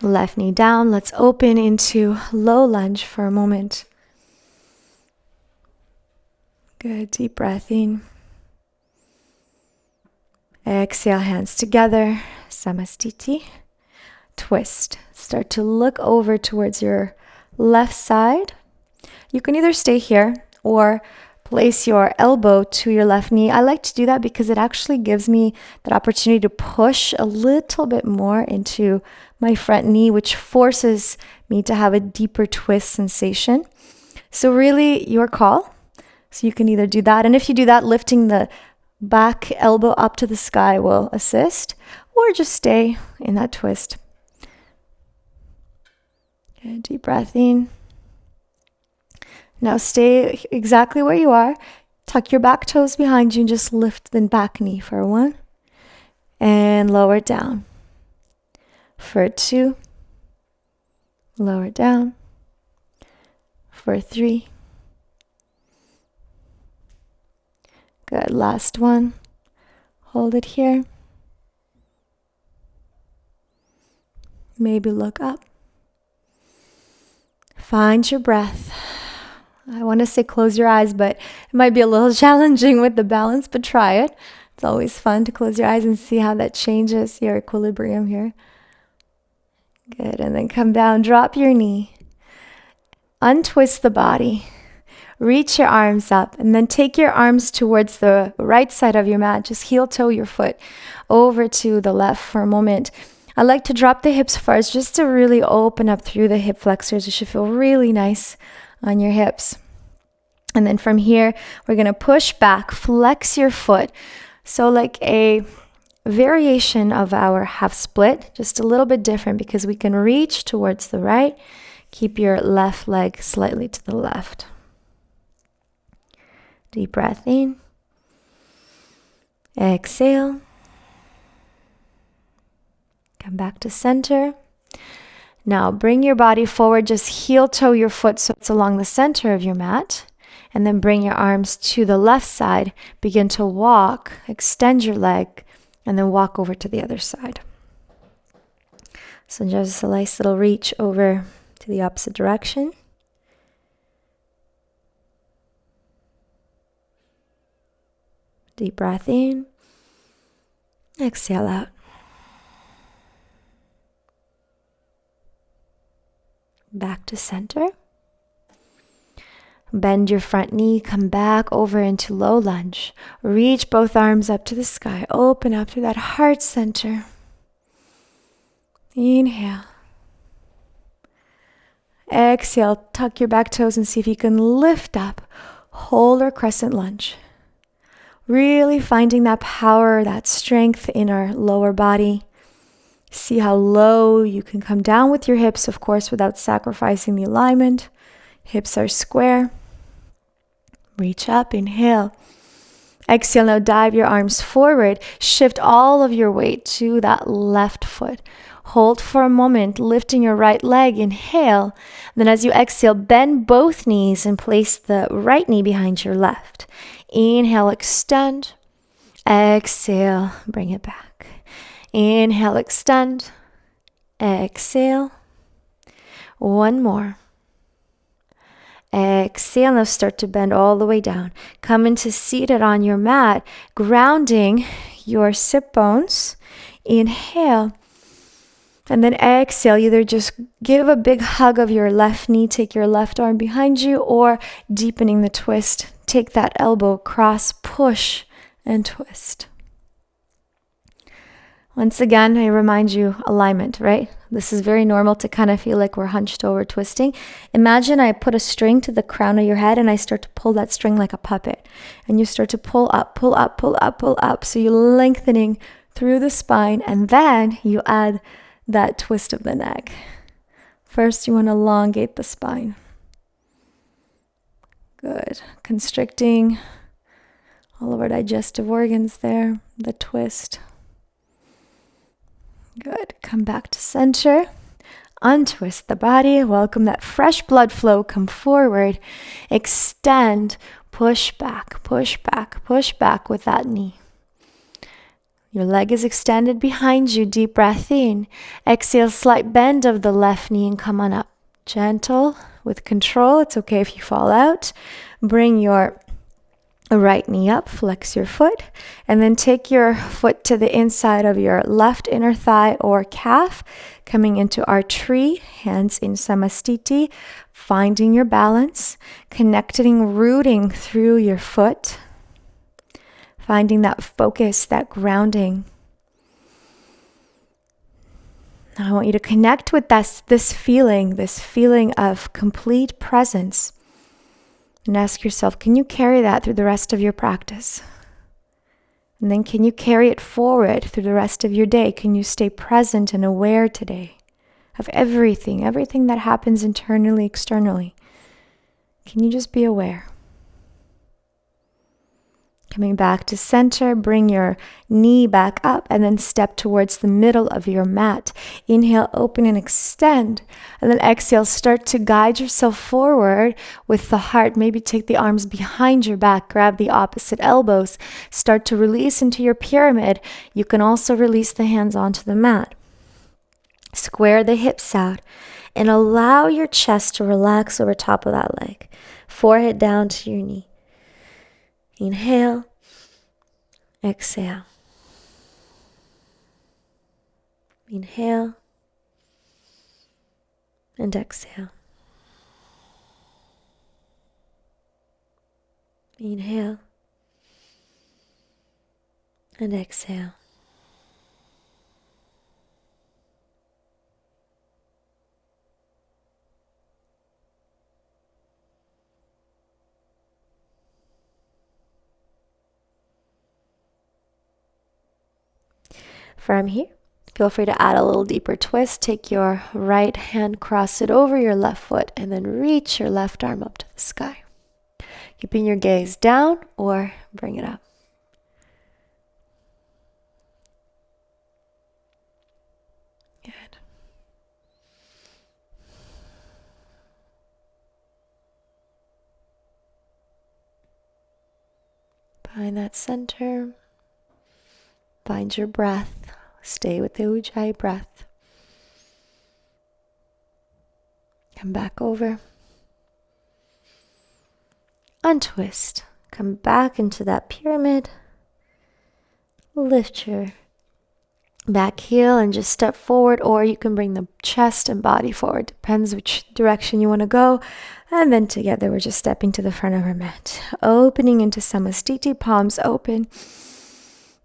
left knee down. Let's open into low lunge for a moment. Good, deep breath in. Exhale, hands together, samastiti. Twist. Start to look over towards your left side. You can either stay here or place your elbow to your left knee. I like to do that because it actually gives me that opportunity to push a little bit more into my front knee, which forces me to have a deeper twist sensation. So really, your call. So you can either do that, and if you do that, lifting the back elbow up to the sky will assist, or just stay in that twist. Okay, deep breath in. Now stay exactly where you are. Tuck your back toes behind you and just lift the back knee for 1. And lower it down. For 2. Lower it down. For 3. Good, last one. Hold it here. Maybe look up. Find your breath. I want to say close your eyes, but it might be a little challenging with the balance, but try it. It's always fun to close your eyes and see how that changes your equilibrium here. Good, and then come down, drop your knee. Untwist the body. Reach your arms up and then take your arms towards the right side of your mat. Just heel toe your foot over to the left for a moment. I like to drop the hips first just to really open up through the hip flexors. It should feel really nice on your hips. And then from here, we're going to push back, flex your foot. So like a variation of our half split, just a little bit different because we can reach towards the right. Keep your left leg slightly to the left. Deep breath in. Exhale. Come back to center. Now bring your body forward. Just heel toe your foot so it's along the center of your mat. And then bring your arms to the left side. Begin to walk. Extend your leg. And then walk over to the other side. So just a nice little reach over to the opposite direction. Deep breath in. Exhale out. Back to center. Bend your front knee. Come back over into low lunge. Reach both arms up to the sky. Open up to that heart center. Inhale. Exhale. Tuck your back toes and see if you can lift up. Hold our crescent lunge. Really finding that power, that strength in our lower body. See how low you can come down with your hips, of course, without sacrificing the alignment. Hips are square. Reach up, inhale. Exhale, now dive your arms forward. Shift all of your weight to that left foot. Hold for a moment, lifting your right leg. Inhale. Then as you exhale, bend both knees and place the right knee behind your left. Inhale, extend. Exhale, bring it back. Inhale, extend. Exhale. One more. Exhale, now start to bend all the way down. Come into seated on your mat, grounding your sit bones. Inhale. And then exhale, either just give a big hug of your left knee, take your left arm behind you, or deepening the twist. Take that elbow across, push, and twist. Once again, I remind you, alignment, right? This is very normal to kind of feel like we're hunched over twisting. Imagine I put a string to the crown of your head and I start to pull that string like a puppet. And you start to pull up, pull up, pull up, pull up. So you're lengthening through the spine, and then you add that twist of the neck. First, you want to elongate the spine. Good. Constricting all of our digestive organs there. The twist. Good. Come back to center. Untwist the body. Welcome that fresh blood flow. Come forward. Extend. Push back. Push back. Push back with that knee. Your leg is extended behind you. Deep breath in. Exhale, slight bend of the left knee and come on up. Gentle, with control. It's okay if you fall out. Bring your right knee up, flex your foot, and then take your foot to the inside of your left inner thigh or calf, coming into our tree, hands in samastiti, finding your balance, connecting, rooting through your foot. Finding that focus, that grounding. Now I want you to connect with this feeling of complete presence. And ask yourself, can you carry that through the rest of your practice? And then can you carry it forward through the rest of your day? Can you stay present and aware today of everything that happens internally, externally? Can you just be aware? Coming back to center, bring your knee back up and then step towards the middle of your mat. Inhale, open and extend. And then exhale, start to guide yourself forward with the heart. Maybe take the arms behind your back, grab the opposite elbows. Start to release into your pyramid. You can also release the hands onto the mat. Square the hips out and allow your chest to relax over top of that leg. Forehead down to your knee. Inhale, exhale. Inhale and exhale. Inhale and exhale. From here, feel free to add a little deeper twist. Take your right hand, cross it over your left foot, and then reach your left arm up to the sky. Keeping your gaze down or bring it up. Good. Find that center. Find your breath. Stay with the Ujjayi breath. Come back over. Untwist. Come back into that pyramid. Lift your back heel and just step forward, or you can bring the chest and body forward. Depends which direction you want to go. And then together we're just stepping to the front of our mat. Opening into Samastiti, palms open.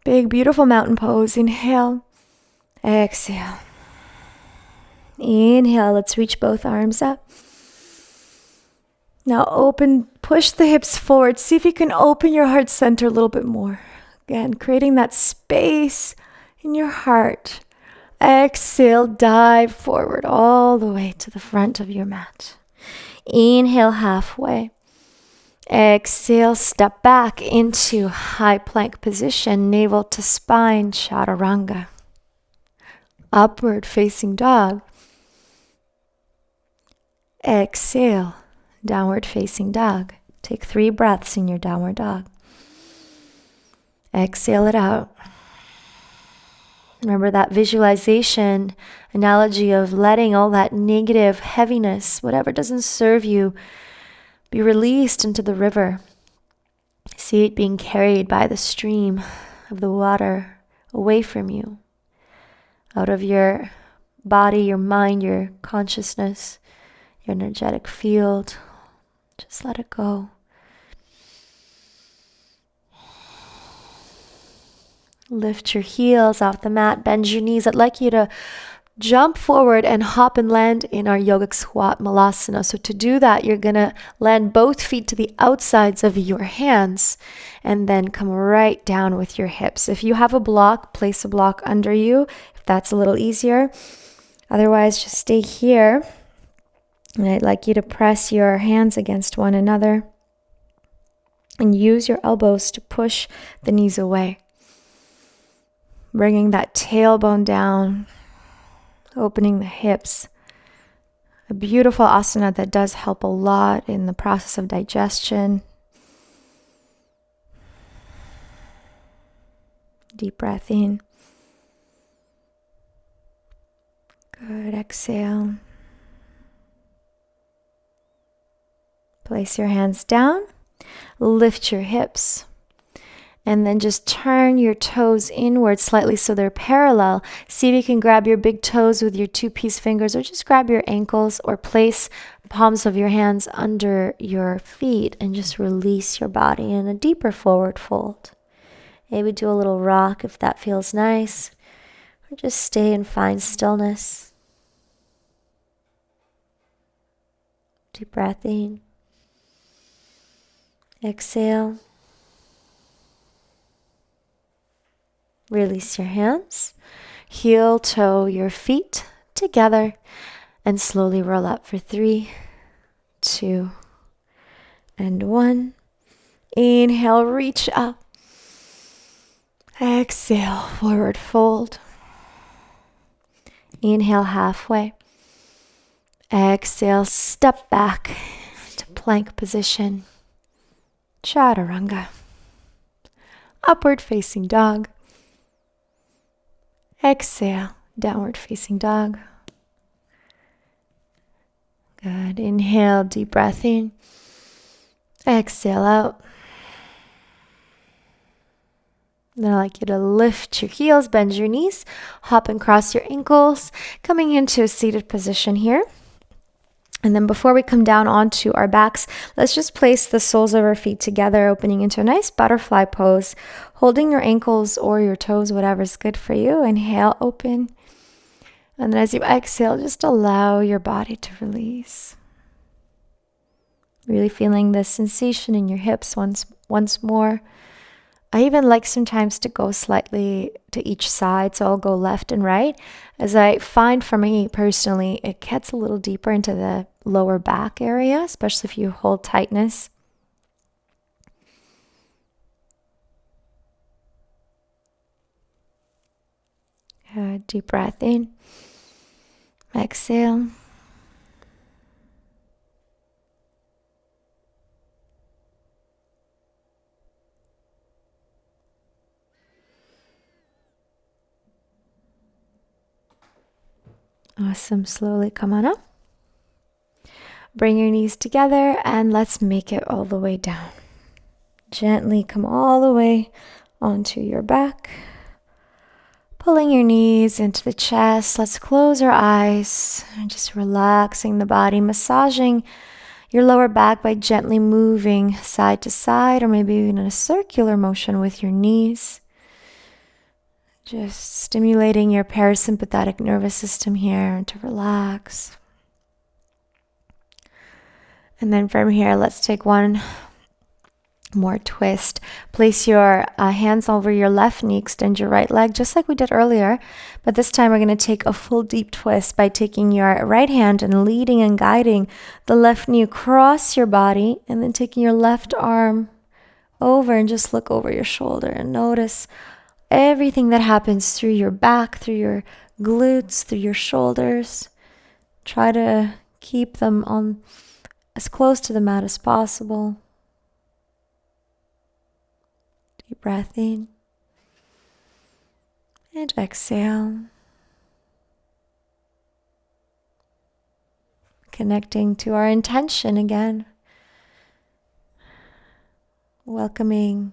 Big, beautiful mountain pose. Inhale. Exhale. Inhale. Let's reach both arms up. Now push the hips forward. See if you can open your heart center a little bit more. Again, creating that space in your heart. Exhale, dive forward all the way to the front of your mat. Inhale, halfway. Exhale, step back into high plank position, navel to spine, chaturanga. Upward facing dog. Exhale, downward facing dog. Take 3 breaths in your downward dog. Exhale it out. Remember that visualization analogy of letting all that negative heaviness, whatever doesn't serve you, be released into the river. See it being carried by the stream of the water away from you, out of your body, your mind, your consciousness, your energetic field. Just let it go. Lift your heels off the mat, bend your knees. I'd like you to jump forward and hop and land in our yogic squat malasana. So to do that, you're going to land both feet to the outsides of your hands and then come right down with your hips. If you have a block, place a block under you, if that's a little easier. Otherwise, just stay here. And I'd like you to press your hands against one another and use your elbows to push the knees away. Bringing that tailbone down, opening the hips. A beautiful asana that does help a lot in the process of digestion. Deep breath in. Good, exhale. Place your hands down, lift your hips. And then just turn your toes inward slightly so they're parallel. See if you can grab your big toes with your 2-piece fingers, or just grab your ankles, or place the palms of your hands under your feet and just release your body in a deeper forward fold. Maybe do a little rock if that feels nice, or just stay and find stillness. Deep breath in. Exhale. Release your hands, heel toe your feet together, and slowly roll up for 3, 2, and 1. Inhale, reach up. Exhale, forward fold. Inhale, halfway. Exhale, step back to plank position. Chaturanga. Upward facing dog. Exhale, downward facing dog. Good. Inhale, deep breath in. Exhale out. Then I'd like you to lift your heels, bend your knees, hop and cross your ankles, coming into a seated position here. And then before we come down onto our backs, let's just place the soles of our feet together, opening into a nice butterfly pose, holding your ankles or your toes, whatever's good for you. Inhale, open. And then as you exhale, just allow your body to release. Really feeling the sensation in your hips once more. I even like sometimes to go slightly to each side, so I'll go left and right, as I find for me personally, it gets a little deeper into the lower back area, especially if you hold tightness. Deep breath in, exhale. Awesome. Slowly come on up. Bring your knees together and let's make it all the way down. Gently come all the way onto your back. Pulling your knees into the chest. Let's close our eyes and just relaxing the body, massaging your lower back by gently moving side to side, or maybe even in a circular motion with your knees. Just stimulating your parasympathetic nervous system here to relax. And then from here, let's take one more twist. Place your hands over your left knee, extend your right leg, just like we did earlier. But this time we're going to take a full deep twist by taking your right hand and leading and guiding the left knee across your body, and then taking your left arm over and just look over your shoulder and notice everything that happens through your back, through your glutes, through your shoulders. Try to keep them on as close to the mat as possible. Deep breath in and exhale. Connecting to our intention again. Welcoming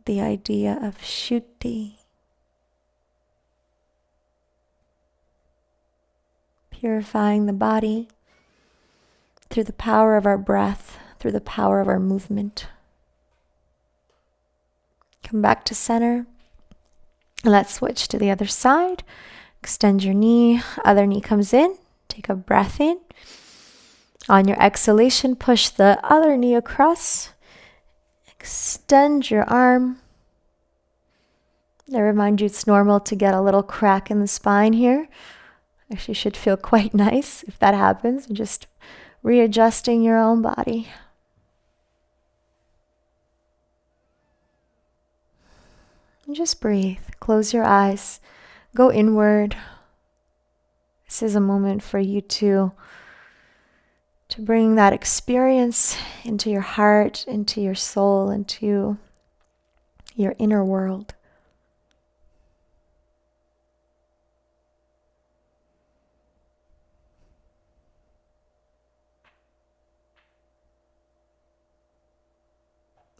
the idea of Shuddhi. Purifying the body through the power of our breath, through the power of our movement. Come back to center. Let's switch to the other side. Extend your knee. Other knee comes in. Take a breath in. On your exhalation, push the other knee across. Extend your arm. I remind you it's normal to get a little crack in the spine here. Actually should feel quite nice if that happens. Just readjusting your own body. And just breathe. Close your eyes. Go inward. This is a moment for you to bring that experience into your heart, into your soul, into your inner world.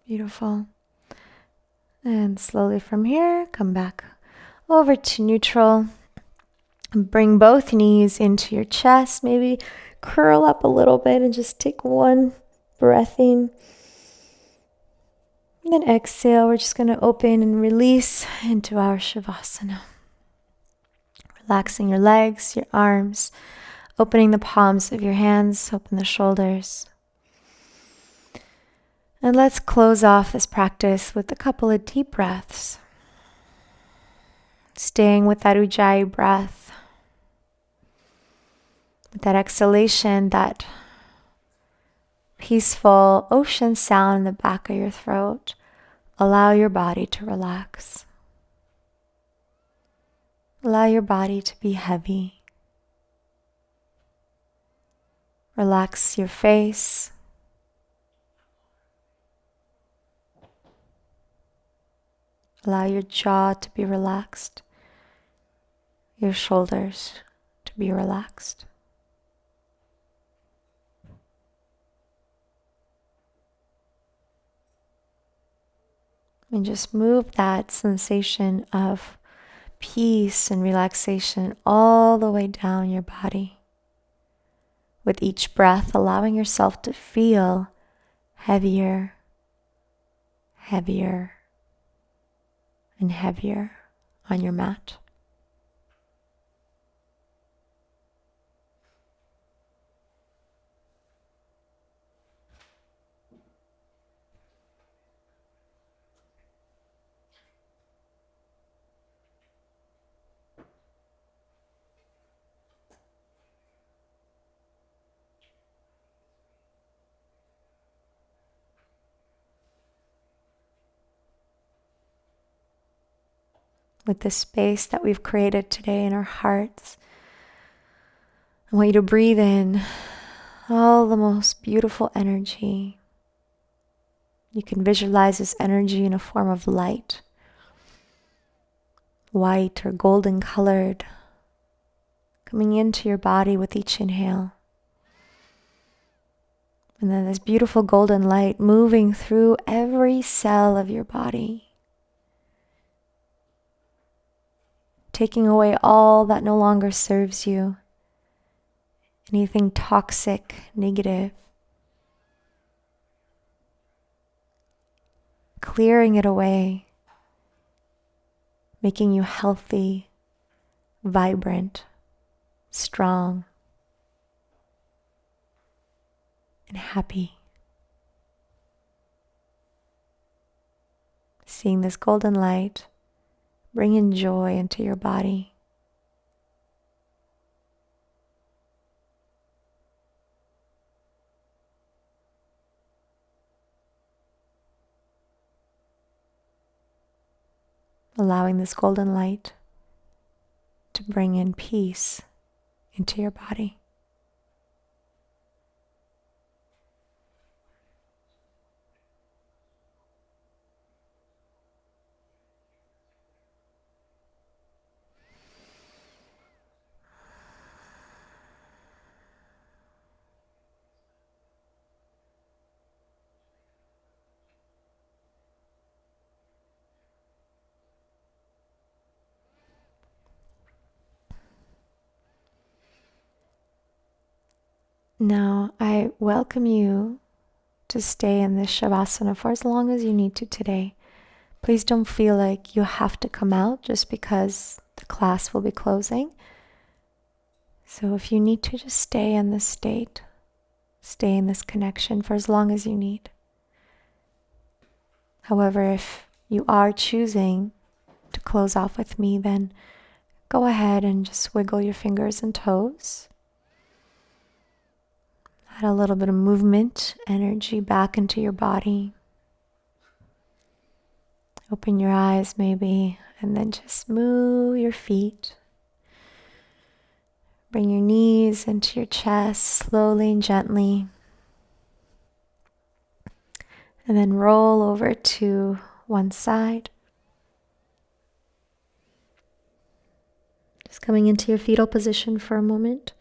Beautiful. And slowly from here, come back over to neutral. Bring both knees into your chest. Maybe curl up a little bit and just take one breath in. And then exhale. We're just going to open and release into our Shavasana. Relaxing your legs, your arms, opening the palms of your hands, open the shoulders. And let's close off this practice with a couple of deep breaths. Staying with that Ujjayi breath. With that exhalation, that peaceful ocean sound in the back of your throat. Allow your body to relax. Allow your body to be heavy. Relax your face. Allow your jaw to be relaxed, your shoulders to be relaxed. And just move that sensation of peace and relaxation all the way down your body. with each breath, allowing yourself to feel heavier, heavier, and heavier on your mat. With the space that we've created today in our hearts, I want you to breathe in all the most beautiful energy. You can visualize this energy in a form of light, white or golden colored, coming into your body with each inhale. And then this beautiful golden light moving through every cell of your body, taking away all that no longer serves you, anything toxic, negative, clearing it away, making you healthy, vibrant, strong, and happy. Seeing this golden light bringing joy into your body. Allowing this golden light to bring in peace into your body. Now, I welcome you to stay in this Shavasana for as long as you need to today. Please don't feel like you have to come out just because the class will be closing. So if you need to, just stay in this state, stay in this connection for as long as you need. However, if you are choosing to close off with me, then go ahead and just wiggle your fingers and toes. Add a little bit of movement, energy back into your body. Open your eyes maybe, and then just move your feet. Bring your knees into your chest slowly and gently. And then roll over to one side. Just coming into your fetal position for a moment.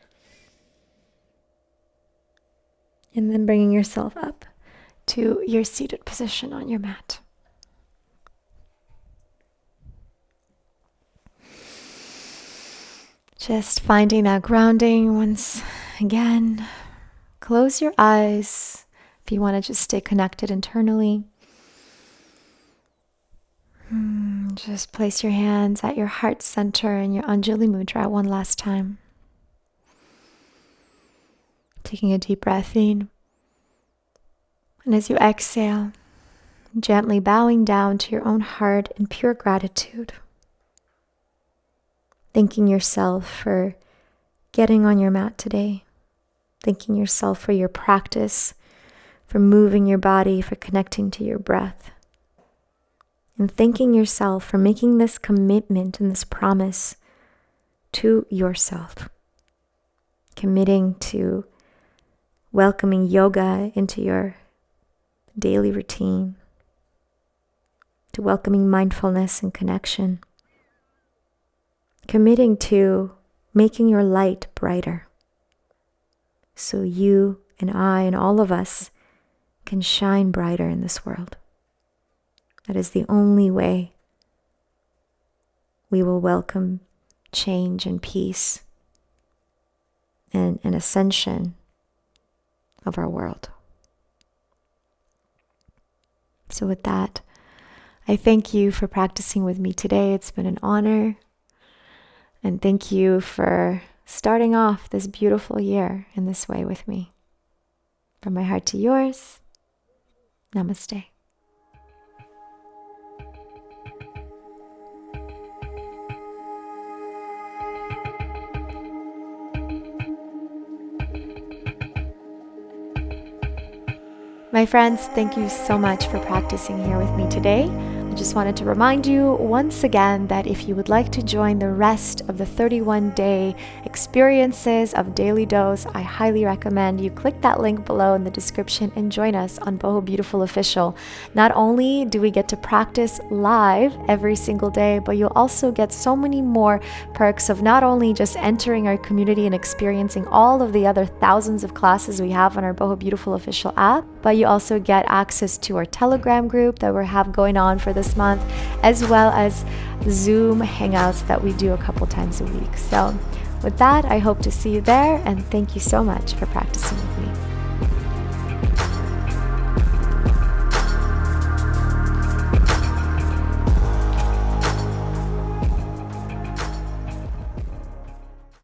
And then bringing yourself up to your seated position on your mat. Just finding that grounding once again. Close your eyes if you want to just stay connected internally. Just place your hands at your heart center and your Anjali Mudra one last time. Taking a deep breath in. And as you exhale, gently bowing down to your own heart in pure gratitude. Thanking yourself for getting on your mat today. Thanking yourself for your practice, for moving your body, for connecting to your breath. And thanking yourself for making this commitment and this promise to yourself. Committing to welcoming yoga into your daily routine, to welcoming mindfulness and connection, committing to making your light brighter so you and I and all of us can shine brighter in this world. That is the only way we will welcome change and peace and ascension of our world. So with that, I thank you for practicing with me today. It's been an honor. And thank you for starting off this beautiful year in this way with me. From my heart to yours, namaste. My friends, thank you so much for practicing here with me today. I just wanted to remind you once again that if you would like to join the rest of the 31-day experiences of Daily Dose, I highly recommend you click that link below in the description and join us on Boho Beautiful Official. Not only do we get to practice live every single day, but you'll also get so many more perks of not only just entering our community and experiencing all of the other thousands of classes we have on our Boho Beautiful Official app, but you also get access to our Telegram group that we have going on for this month, as well as Zoom hangouts that we do a couple times a week. So with that, I hope to see you there, and thank you so much for practicing with me.